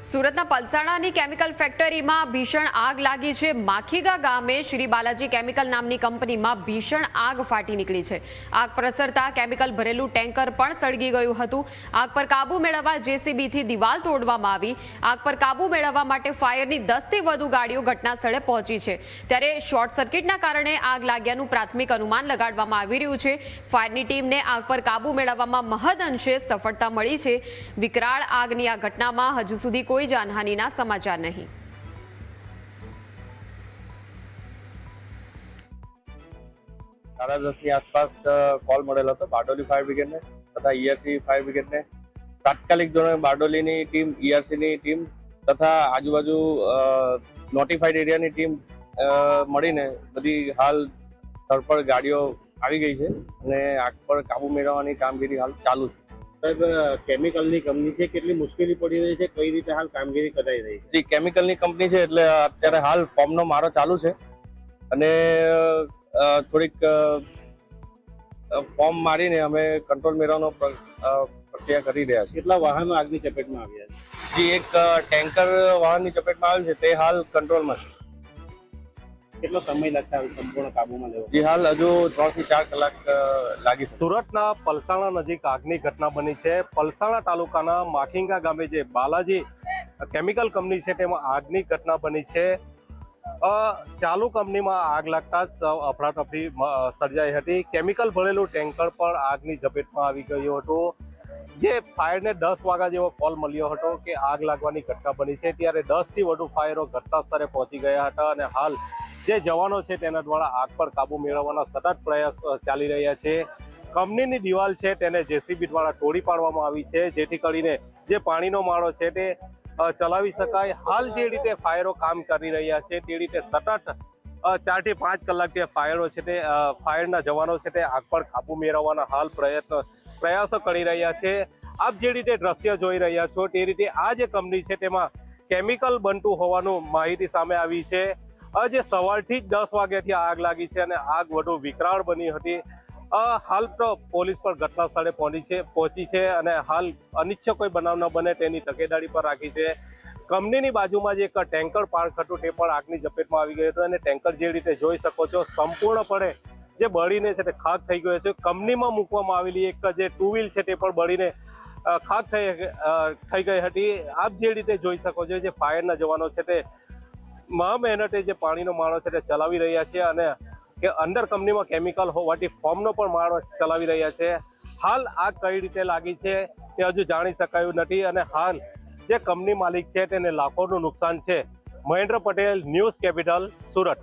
સુરતના પલસાણાની કેમિકલ ફેક્ટરીમાં ભીષણ આગ લાગી છે। માખીગા ગામે શ્રી બાલાજી કેમિકલ નામની કંપનીમાં ભીષણ આગ ફાટી નીકળી છે। આગ પ્રસરતા કેમિકલ ભરેલું ટેન્કર પણ સળગી ગયું હતું। આગ પર કાબુ મેળવવા જેસીબીથી દિવાલ તોડવામાં આવી। આગ પર કાબુ મેળવવા માટે ફાયરની 10થી વધુ ગાડીઓ ઘટના સ્થળે પહોંચી છે। ત્યારે શોર્ટ સર્કિટના કારણે આગ લાગ્યાનું પ્રાથમિક અનુમાન લગાડવામાં આવી રહ્યું છે। ફાયરની ટીમને આગ પર કાબુ મેળવવામાં મહદઅંશે સફળતા મળી છે। વિકરાળ આગની આ ઘટનામાં હજુ સુધી कोई जानहानिना समाचार नहीं। साढ़े 10 की आसपास कॉल मळेलो हतो बारडोली फायर ब्रिगेड ने तथा ईआरसी फायर ब्रिगेड ने तात्कालिक धोरणे बारडोली टीम, ईआरसी टीम तथा आजूबाजू नोटिफाइड एरिया टीम मळीने बधी हाल स्थळ पर गाड़ीओ आवी गई है अने आग पर काबू मेळववानी कामगीरी हाल चालू है। साहेब केमिकलनी कंपनी છે કેટલી મુશ્કેલી પડી રહી છે, કઈ રીતે હાલ કામગીરી કરાઈ રહી છે? જી કેમિકલની કંપની છે એટલે અત્યારે હાલ ફોર્મનો મારો ચાલુ છે અને થોડીક ફોર્મ મારીને અમે કંટ્રોલ મેળવવાનો પ્રક્રિયા કરી રહ્યા છીએ। કેટલા વાહનો આગની ચપેટમાં આવ્યા છે? જી એક ટેન્કર વાહનની ચપેટમાં આવ્યું છે તે હાલ કંટ્રોલમાં છે। કેટલો સમય લાગશે આ સંપૂર્ણ કાબૂમાં લેવા? જી હાલ હજુ 3 થી 4 કલાક લાગી શકે। સુરતના પલસાણા નજીક આગની ઘટના બની છે। પલસાણા તાલુકાના માખીગા ગામે જે બાલાજી કેમિકલ કંપની છે તેમાં આગની ઘટના બની છે। ચાલુ કંપનીમાં આગ લાગતા જ અફરાતફરી સર્જાઈ હતી। કેમિકલ ભરેલું ટેન્કર પણ આગની ઝપેટમાં આવી ગયું હતું। જે ફાયરને 10 વાગ્યા જેવો કોલ મળ્યો હતો કે આગ લાગવાની ઘટના બની છે, ત્યારે 10 થી વધુ ફાયરો ઘટના સ્થળે પહોંચી ગયા હતા અને હાલ જે જવાનો છે તેના દ્વારા આગ પર કાબુ મેળવવાના સતત પ્રયાસ ચાલી રહ્યા છે। કંપનીની દિવાલ છે તેને જેસીબી દ્વારા તોડી પાડવામાં આવી છે, જેથી કરીને જે પાણીનો માળો છે તે ચલાવી શકાય। હાલ જે રીતે ફાયરો કામ કરી રહ્યા છે તે રીતે સતત 4 થી 5 કલાક જે ફાયરો છે તે ફાયરના જવાનો છે તે આગ પર કાબુ મેળવવાના હાલ પ્રયાસો કરી રહ્યા છે। આપ જે રીતે દ્રશ્ય જોઈ રહ્યા છો તે રીતે આ જે કંપની છે તેમાં કેમિકલ બનતું હોવાનું માહિતી સામે આવી છે। આજે સવારથી જ 10 વાગ્યાથી આગ લાગી છે અને આગ વધુ વિકરાળ બની હતી। હાલ તો પોલીસ પણ ઘટના સ્થળે પહોંચી છે અને હાલ અનિચ્છનીય કોઈ બનાવ ન બને તેની તકેદારી પર રાખી છે। કંપનીની બાજુમાં જે એક ટેન્કર પાર્ક હતું તે પણ આગની ઝપેટમાં આવી ગયું હતું અને ટેન્કર જે રીતે જોઈ શકો છો સંપૂર્ણપણે જે બળીને છે તે ખાક થઈ ગયો છે। કંપનીમાં મૂકવામાં આવેલી એક જે ટુ વ્હીલ છે તે પણ બળીને ખાક થઈ ગઈ હતી। આપ જે રીતે જોઈ શકો છો જે ફાયરના જવાનો છે તે મહેનતે જે પાણીનો માળો છે તે ચલાવી રહ્યા છે અને કે અંદર કંપનીમાં કેમિકલ હોવાથી ફોર્મનો પણ માળો ચલાવી રહ્યા છે। હાલ આગ કઈ રીતે લાગી છે તે હજુ જાણી શકાયું નથી અને હાલ જે કંપની માલિક છે તેને લાખોનું નુકસાન છે। Mahendra Patel, news capital, Surat.